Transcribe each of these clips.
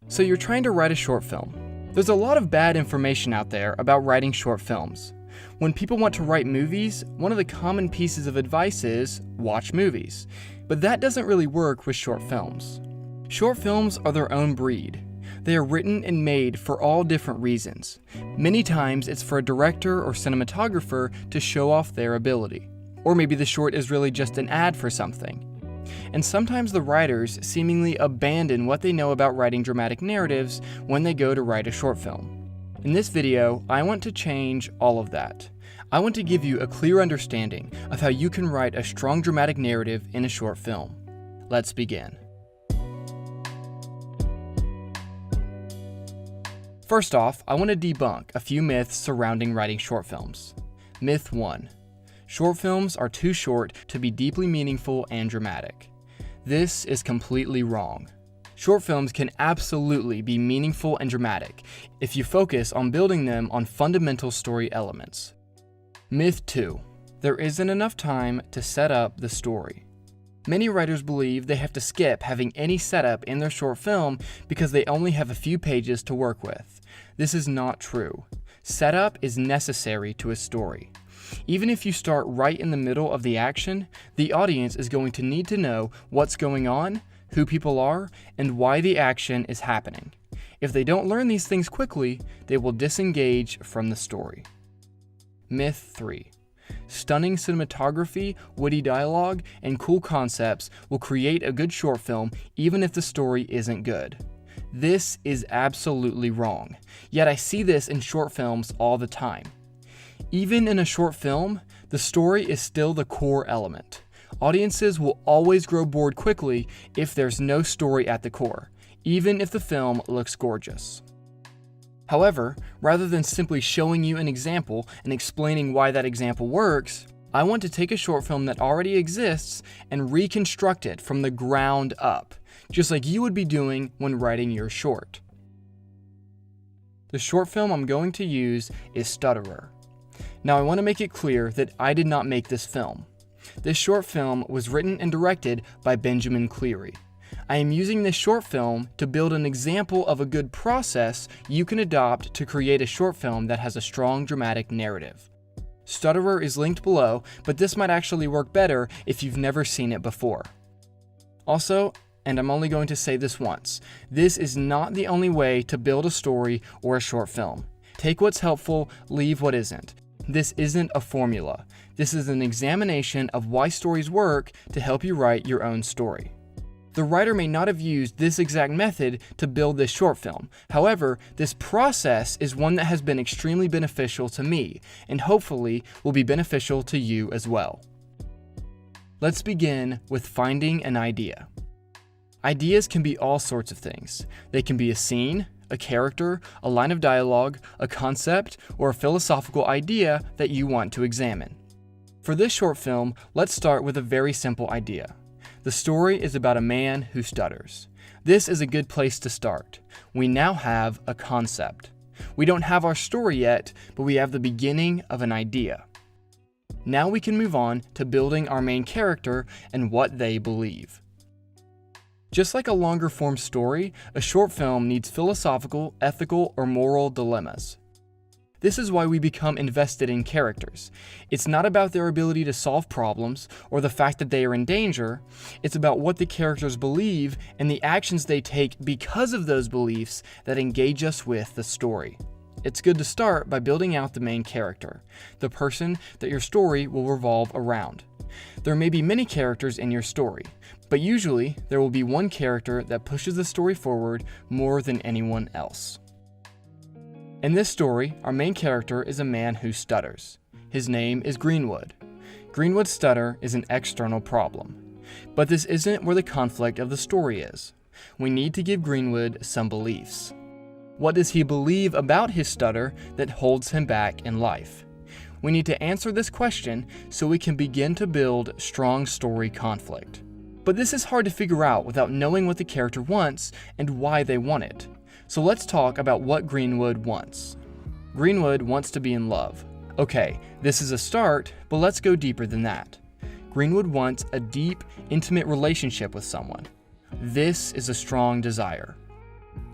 So you're trying to write a short film. There's a lot of bad information out there about writing short films. When people want to write movies, one of the common pieces of advice is watch movies. But that doesn't really work with short films. Short films are their own breed. They are written and made for all different reasons. Many times it's for a director or cinematographer to show off their ability. Or maybe the short is really just an ad for something. And sometimes the writers seemingly abandon what they know about writing dramatic narratives when they go to write a short film. In this video, I want to change all of that. I want to give you a clear understanding of how you can write a strong dramatic narrative in a short film. Let's begin. First off, I want to debunk a few myths surrounding writing short films. Myth 1. Short films are too short to be deeply meaningful and dramatic. This is completely wrong. Short films can absolutely be meaningful and dramatic if you focus on building them on fundamental story elements. Myth 2. There isn't enough time to set up the story. Many writers believe they have to skip having any setup in their short film because they only have a few pages to work with. This is not true. Setup is necessary to a story. Even if you start right in the middle of the action, the audience is going to need to know what's going on, who people are, and why the action is happening. If they don't learn these things quickly, they will disengage from the story. Myth 3. Stunning cinematography, witty dialogue, and cool concepts will create a good short film even if the story isn't good. This is absolutely wrong, yet I see this in short films all the time. Even in a short film, the story is still the core element. Audiences will always grow bored quickly if there's no story at the core, even if the film looks gorgeous. However, rather than simply showing you an example and explaining why that example works, I want to take a short film that already exists and reconstruct it from the ground up, just like you would be doing when writing your short. The short film I'm going to use is Stutterer. Now I want to make it clear that I did not make this film. This short film was written and directed by Benjamin Cleary. I am using this short film to build an example of a good process you can adopt to create a short film that has a strong dramatic narrative. Stutterer is linked below, but this might actually work better if you've never seen it before. Also, and I'm only going to say this once, this is not the only way to build a story or a short film. Take what's helpful, leave what isn't. This isn't a formula. This is an examination of why stories work to help you write your own story. The writer may not have used this exact method to build this short film. However, this process is one that has been extremely beneficial to me, and hopefully will be beneficial to you as well. Let's begin with finding an idea. Ideas can be all sorts of things. They can be a scene, a character, a line of dialogue, a concept, or a philosophical idea that you want to examine. For this short film, let's start with a very simple idea. The story is about a man who stutters. This is a good place to start. We now have a concept. We don't have our story yet, but we have the beginning of an idea. Now we can move on to building our main character and what they believe. Just like a longer form story, a short film needs philosophical, ethical, or moral dilemmas. This is why we become invested in characters. It's not about their ability to solve problems or the fact that they are in danger. It's about what the characters believe and the actions they take because of those beliefs that engage us with the story. It's good to start by building out the main character, the person that your story will revolve around. There may be many characters in your story, but usually there will be one character that pushes the story forward more than anyone else. In this story, our main character is a man who stutters. His name is Greenwood. Greenwood's stutter is an external problem. But this isn't where the conflict of the story is. We need to give Greenwood some beliefs. What does he believe about his stutter that holds him back in life? We need to answer this question so we can begin to build strong story conflict. But this is hard to figure out without knowing what the character wants and why they want it. So let's talk about what Greenwood wants. Greenwood wants to be in love. Okay, this is a start, but let's go deeper than that. Greenwood wants a deep, intimate relationship with someone. This is a strong desire.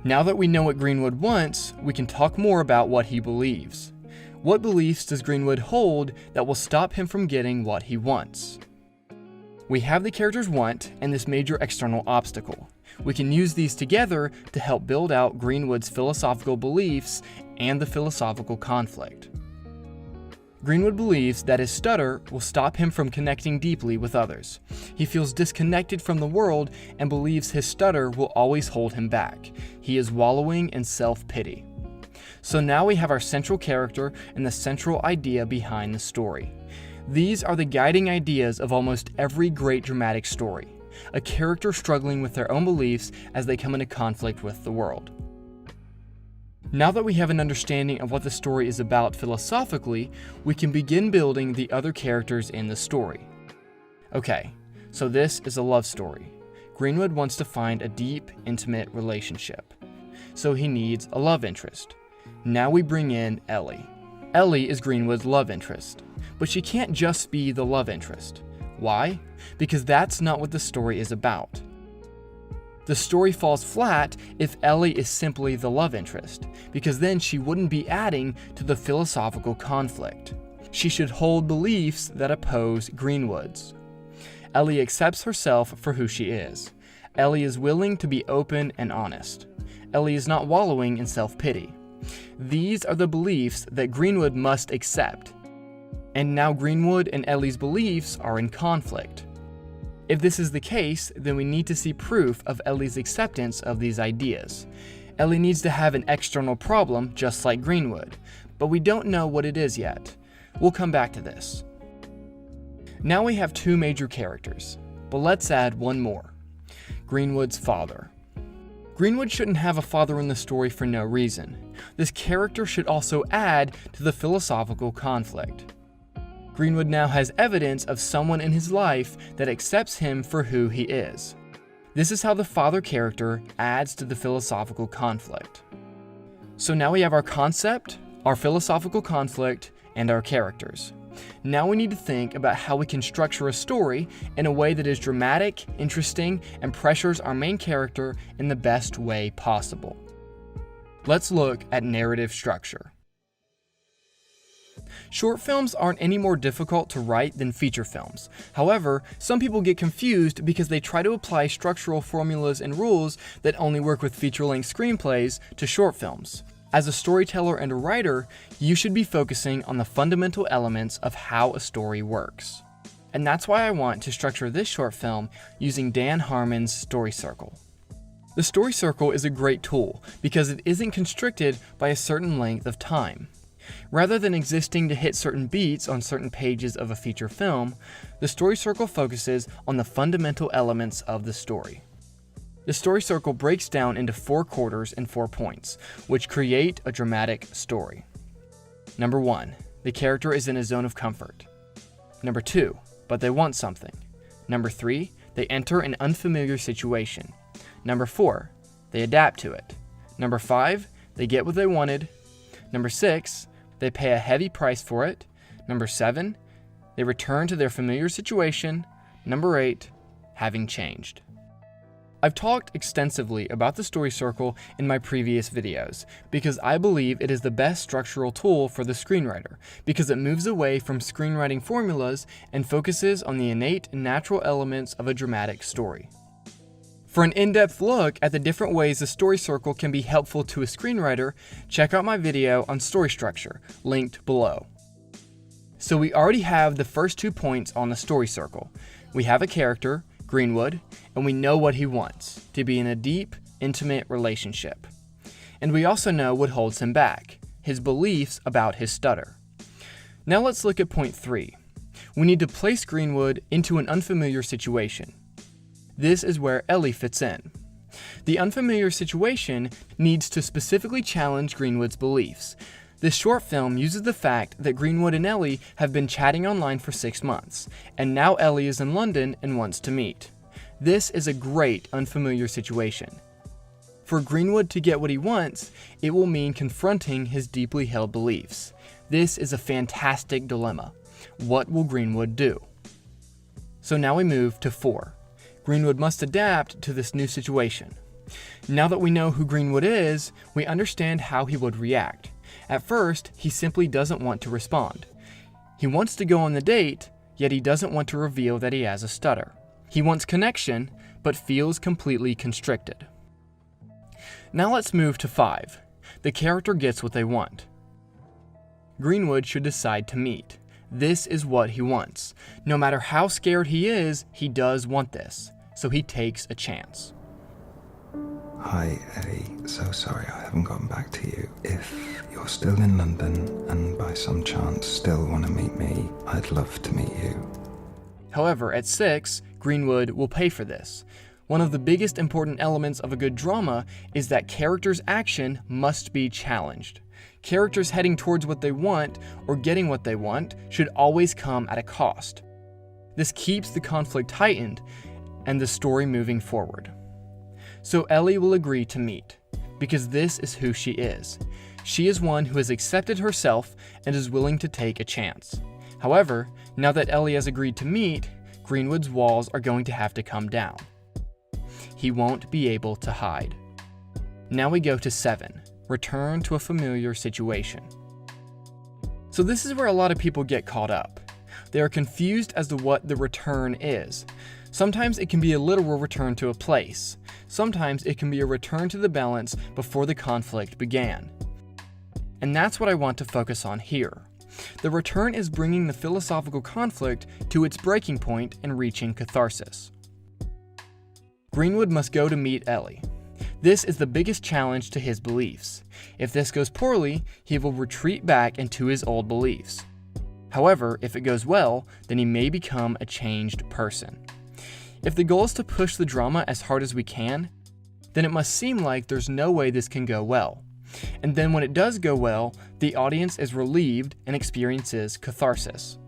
Now that we know what Greenwood wants, we can talk more about what he believes. What beliefs does Greenwood hold that will stop him from getting what he wants? We have the character's want and this major external obstacle. We can use these together to help build out Greenwood's philosophical beliefs and the philosophical conflict. Greenwood believes that his stutter will stop him from connecting deeply with others. He feels disconnected from the world and believes his stutter will always hold him back. He is wallowing in self-pity. So now we have our central character and the central idea behind the story. These are the guiding ideas of almost every great dramatic story. A character struggling with their own beliefs as they come into conflict with the world. Now that we have an understanding of what the story is about philosophically, we can begin building the other characters in the story. Okay, so this is a love story. Greenwood wants to find a deep, intimate relationship. So he needs a love interest. Now we bring in Ellie. Ellie is Greenwood's love interest, but she can't just be the love interest. Why? Because that's not what the story is about. The story falls flat if Ellie is simply the love interest, because then she wouldn't be adding to the philosophical conflict. She should hold beliefs that oppose Greenwood's. Ellie accepts herself for who she is. Ellie is willing to be open and honest. Ellie is not wallowing in self-pity. These are the beliefs that Greenwood must accept. And now Greenwood and Ellie's beliefs are in conflict. If this is the case, then we need to see proof of Ellie's acceptance of these ideas. Ellie needs to have an external problem just like Greenwood, but we don't know what it is yet. We'll come back to this. Now we have two major characters, but let's add one more. Greenwood's father. Greenwood shouldn't have a father in the story for no reason. This character should also add to the philosophical conflict. Greenwood now has evidence of someone in his life that accepts him for who he is. This is how the father character adds to the philosophical conflict. So now we have our concept, our philosophical conflict, and our characters. Now we need to think about how we can structure a story in a way that is dramatic, interesting, and pressures our main character in the best way possible. Let's look at narrative structure. Short films aren't any more difficult to write than feature films. However, some people get confused because they try to apply structural formulas and rules that only work with feature-length screenplays to short films. As a storyteller and a writer, you should be focusing on the fundamental elements of how a story works. And that's why I want to structure this short film using Dan Harmon's Story Circle. The Story Circle is a great tool because it isn't constricted by a certain length of time. Rather than existing to hit certain beats on certain pages of a feature film, the Story Circle focuses on the fundamental elements of the story. The Story Circle breaks down into 4 quarters and 4 points, which create a dramatic story. Number 1, the character is in a zone of comfort. Number 2, but they want something. Number 3, they enter an unfamiliar situation. Number 4, they adapt to it. Number 5, they get what they wanted. Number 6, they pay a heavy price for it. Number 7, they return to their familiar situation. Number 8, having changed. I've talked extensively about the Story Circle in my previous videos because I believe it is the best structural tool for the screenwriter because it moves away from screenwriting formulas and focuses on the innate and natural elements of a dramatic story. For an in-depth look at the different ways the Story Circle can be helpful to a screenwriter, check out my video on story structure, linked below. So we already have the first 2 points on the Story Circle. We have a character, Greenwood, and we know what he wants, to be in a deep, intimate relationship. And we also know what holds him back, his beliefs about his stutter. Now let's look at point 3. We need to place Greenwood into an unfamiliar situation. This is where Ellie fits in. The unfamiliar situation needs to specifically challenge Greenwood's beliefs. This short film uses the fact that Greenwood and Ellie have been chatting online for 6 months, and now Ellie is in London and wants to meet. This is a great unfamiliar situation. For Greenwood to get what he wants, it will mean confronting his deeply held beliefs. This is a fantastic dilemma. What will Greenwood do? So now we move to 4. Greenwood must adapt to this new situation. Now that we know who Greenwood is, we understand how he would react. At first, he simply doesn't want to respond. He wants to go on the date, yet he doesn't want to reveal that he has a stutter. He wants connection, but feels completely constricted. Now let's move to 5. The character gets what they want. Greenwood should decide to meet. This is what he wants. No matter how scared he is, he does want this, so he takes a chance. Hi, Ellie. So sorry I haven't gotten back to you. If you're still in London and by some chance still want to meet me, I'd love to meet you. However, at 6, Greenwood will pay for this. One of the biggest important elements of a good drama is that characters' action must be challenged. Characters heading towards what they want or getting what they want should always come at a cost. This keeps the conflict heightened and the story moving forward. So Ellie will agree to meet, because this is who she is. She is one who has accepted herself and is willing to take a chance. However, now that Ellie has agreed to meet, Greenwood's walls are going to have to come down. He won't be able to hide. Now we go to 7, return to a familiar situation. So this is where a lot of people get caught up. They are confused as to what the return is. Sometimes it can be a literal return to a place. Sometimes it can be a return to the balance before the conflict began. And that's what I want to focus on here. The return is bringing the philosophical conflict to its breaking point and reaching catharsis. Greenwood must go to meet Ellie. This is the biggest challenge to his beliefs. If this goes poorly, he will retreat back into his old beliefs. However, if it goes well, then he may become a changed person. If the goal is to push the drama as hard as we can, then it must seem like there's no way this can go well. And then when it does go well, the audience is relieved and experiences catharsis.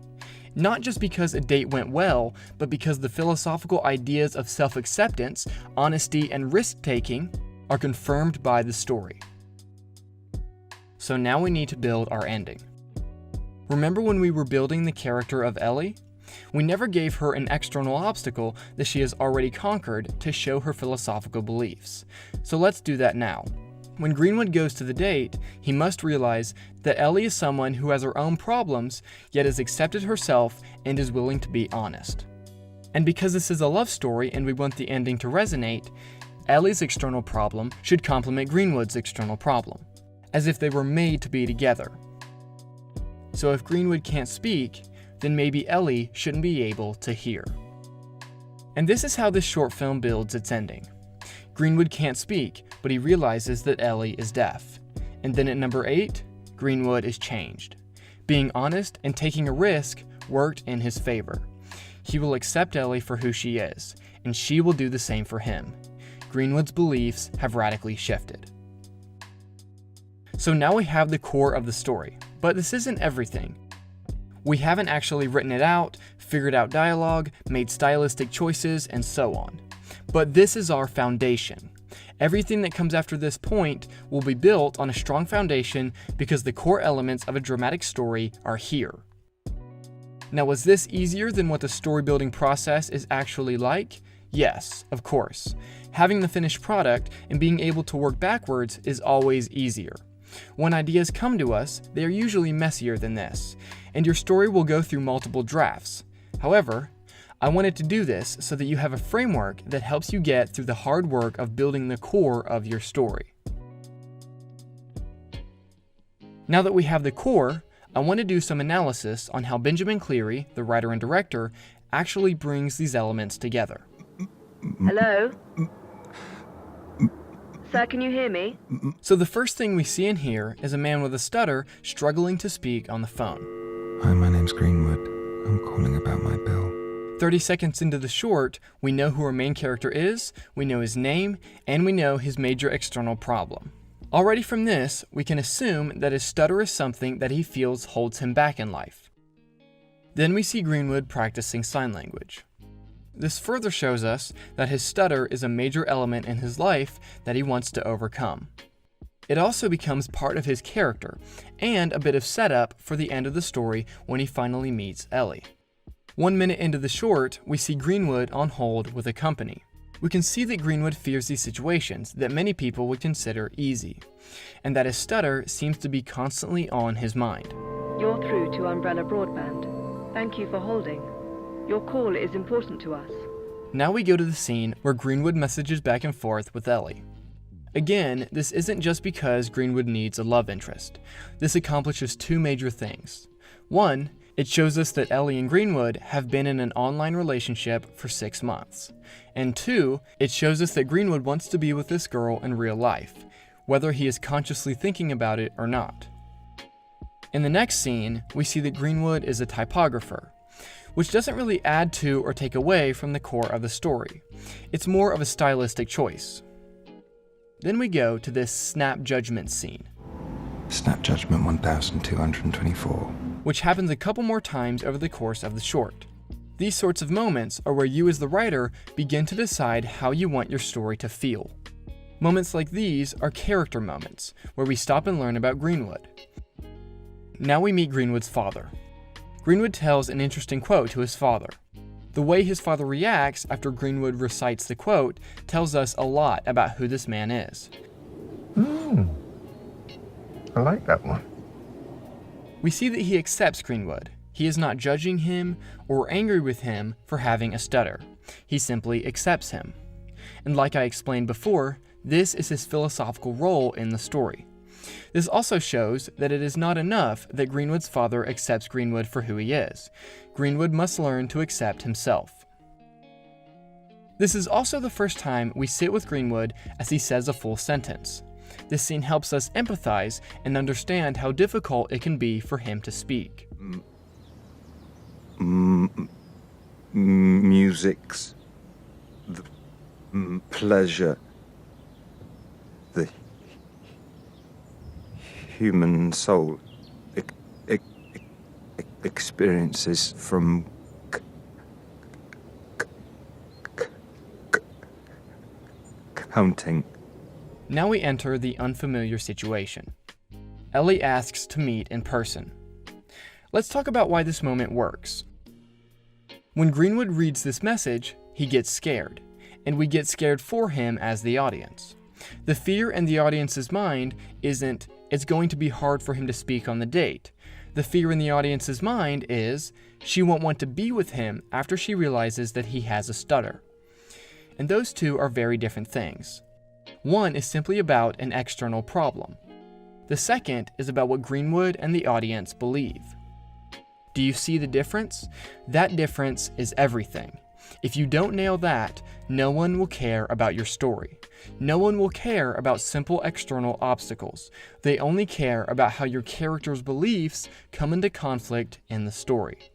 Not just because a date went well, but because the philosophical ideas of self-acceptance, honesty, and risk-taking are confirmed by the story. So now we need to build our ending. Remember when we were building the character of Ellie? We never gave her an external obstacle that she has already conquered to show her philosophical beliefs. So let's do that now. When Greenwood goes to the date, he must realize that Ellie is someone who has her own problems, yet has accepted herself and is willing to be honest. And because this is a love story and we want the ending to resonate, Ellie's external problem should complement Greenwood's external problem, as if they were made to be together. So if Greenwood can't speak, then maybe Ellie shouldn't be able to hear. And this is how this short film builds its ending. Greenwood can't speak, but he realizes that Ellie is deaf. And then at number 8, Greenwood is changed. Being honest and taking a risk worked in his favor. He will accept Ellie for who she is, and she will do the same for him. Greenwood's beliefs have radically shifted. So now we have the core of the story, but this isn't everything. We haven't actually written it out, figured out dialogue, made stylistic choices, and so on. But this is our foundation. Everything that comes after this point will be built on a strong foundation because the core elements of a dramatic story are here. Now, was this easier than what the story building process is actually like? Yes, of course. Having the finished product and being able to work backwards is always easier. When ideas come to us, they are usually messier than this, and your story will go through multiple drafts. However, I wanted to do this so that you have a framework that helps you get through the hard work of building the core of your story. Now that we have the core, I want to do some analysis on how Benjamin Cleary, the writer and director, actually brings these elements together. Hello? Sir, can you hear me? So the first thing we see in here is a man with a stutter struggling to speak on the phone. Hi, my name's Greenwood. I'm calling about my bill. 30 seconds into the short, we know who our main character is, we know his name, and we know his major external problem. Already from this, we can assume that his stutter is something that he feels holds him back in life. Then we see Greenwood practicing sign language. This further shows us that his stutter is a major element in his life that he wants to overcome. It also becomes part of his character, and a bit of setup for the end of the story when he finally meets Ellie. 1 minute into the short, we see Greenwood on hold with a company. We can see that Greenwood fears these situations that many people would consider easy, and that his stutter seems to be constantly on his mind. You're through to Umbrella Broadband. Thank you for holding. Your call is important to us. Now we go to the scene where Greenwood messages back and forth with Ellie. Again, this isn't just because Greenwood needs a love interest. This accomplishes two major things. One, it shows us that Ellie and Greenwood have been in an online relationship for 6 months. And two, it shows us that Greenwood wants to be with this girl in real life, whether he is consciously thinking about it or not. In the next scene, we see that Greenwood is a typographer, which doesn't really add to or take away from the core of the story. It's more of a stylistic choice. Then we go to this snap judgment scene, Snap Judgment 1224. which happens a couple more times over the course of the short. These sorts of moments are where you as the writer begin to decide how you want your story to feel. Moments like these are character moments, where we stop and learn about Greenwood. Now we meet Greenwood's father. Greenwood tells an interesting quote to his father. The way his father reacts after Greenwood recites the quote tells us a lot about who this man is. I like that one. We see that he accepts Greenwood. He is not judging him or angry with him for having a stutter. He simply accepts him. And like I explained before, this is his philosophical role in the story. This also shows that it is not enough that Greenwood's father accepts Greenwood for who he is. Greenwood must learn to accept himself. This is also the first time we sit with Greenwood as he says a full sentence. This scene helps us empathize and understand how difficult it can be for him to speak. Music's the pleasure, the human soul experiences from counting. Now we enter the unfamiliar situation. Ellie asks to meet in person. Let's talk about why this moment works. When Greenwood reads this message, he gets scared, and we get scared for him as the audience. The fear in the audience's mind isn't, it's going to be hard for him to speak on the date. The fear in the audience's mind is, she won't want to be with him after she realizes that he has a stutter. And those two are very different things. One is simply about an external problem. The second is about what Greenwood and the audience believe. Do you see the difference? That difference is everything. If you don't nail that, no one will care about your story. No one will care about simple external obstacles. They only care about how your character's beliefs come into conflict in the story.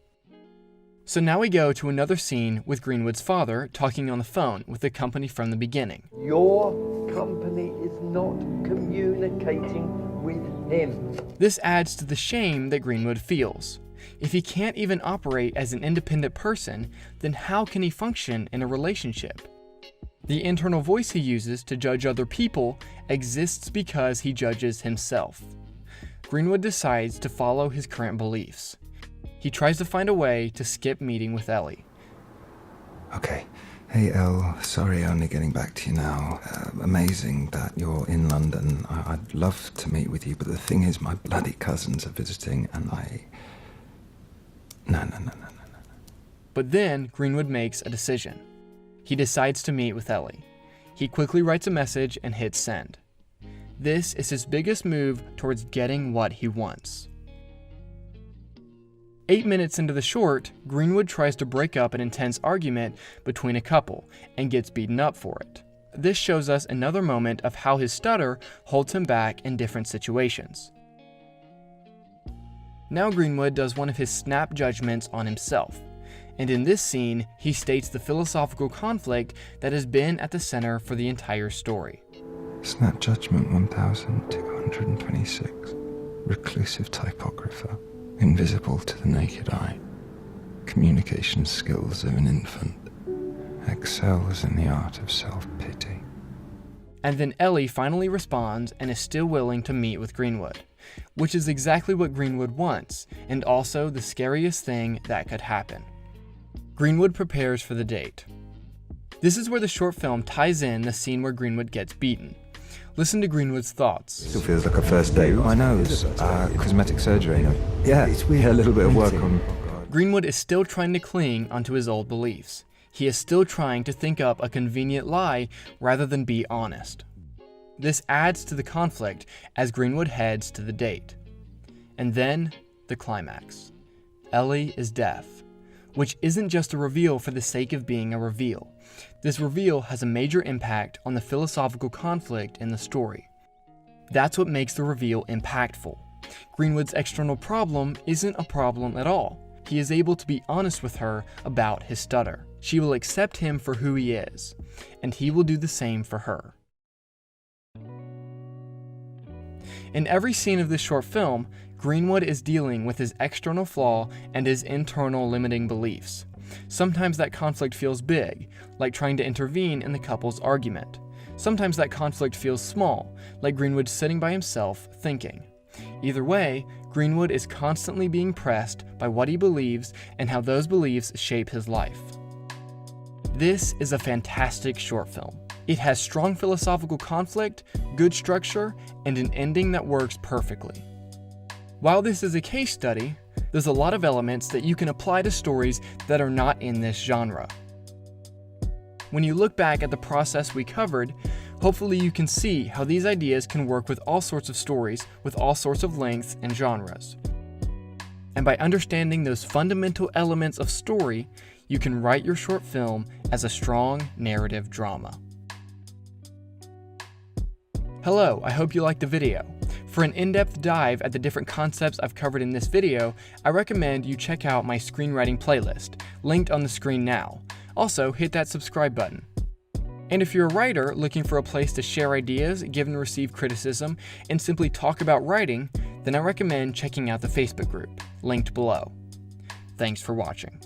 So now we go to another scene with Greenwood's father talking on the phone with the company from the beginning. Your company is not communicating with him. This adds to the shame that Greenwood feels. If he can't even operate as an independent person, then how can he function in a relationship? The internal voice he uses to judge other people exists because he judges himself. Greenwood decides to follow his current beliefs. He tries to find a way to skip meeting with Ellie. Okay. Hey, Elle, sorry only getting back to you now. Amazing that you're in London. I'd love to meet with you, but the thing is, my bloody cousins are visiting, and No. But then Greenwood makes a decision. He decides to meet with Ellie. He quickly writes a message and hits send. This is his biggest move towards getting what he wants. 8 minutes into the short, Greenwood tries to break up an intense argument between a couple and gets beaten up for it. This shows us another moment of how his stutter holds him back in different situations. Now Greenwood does one of his snap judgments on himself, and in this scene, he states the philosophical conflict that has been at the center for the entire story. Snap Judgment 1226. Reclusive typographer, invisible to the naked eye. Communication skills of an infant. Excels in the art of self-pity. And then Ellie finally responds and is still willing to meet with Greenwood, which is exactly what Greenwood wants, and also the scariest thing that could happen. Greenwood prepares for the date. This is where the short film ties in the scene where Greenwood gets beaten. Listen to Greenwood's thoughts. Still feels like a first date. My nose, cosmetic surgery. Yeah, it's weird. A little bit of work on. Greenwood is still trying to cling onto his old beliefs. He is still trying to think up a convenient lie rather than be honest. This adds to the conflict as Greenwood heads to the date. And then, the climax. Ellie is deaf, which isn't just a reveal for the sake of being a reveal. This reveal has a major impact on the philosophical conflict in the story. That's what makes the reveal impactful. Greenwood's external problem isn't a problem at all. He is able to be honest with her about his stutter. She will accept him for who he is, and he will do the same for her. In every scene of this short film, Greenwood is dealing with his external flaw and his internal limiting beliefs. Sometimes that conflict feels big, like trying to intervene in the couple's argument. Sometimes that conflict feels small, like Greenwood sitting by himself thinking. Either way, Greenwood is constantly being pressed by what he believes and how those beliefs shape his life. This is a fantastic short film. It has strong philosophical conflict, good structure, and an ending that works perfectly. While this is a case study, there's a lot of elements that you can apply to stories that are not in this genre. When you look back at the process we covered, hopefully you can see how these ideas can work with all sorts of stories with all sorts of lengths and genres. And by understanding those fundamental elements of story, you can write your short film as a strong narrative drama. Hello, I hope you liked the video. For an in-depth dive at the different concepts I've covered in this video, I recommend you check out my screenwriting playlist, linked on the screen now. Also, hit that subscribe button. And if you're a writer looking for a place to share ideas, give and receive criticism, and simply talk about writing, then I recommend checking out the Facebook group, linked below. Thanks for watching.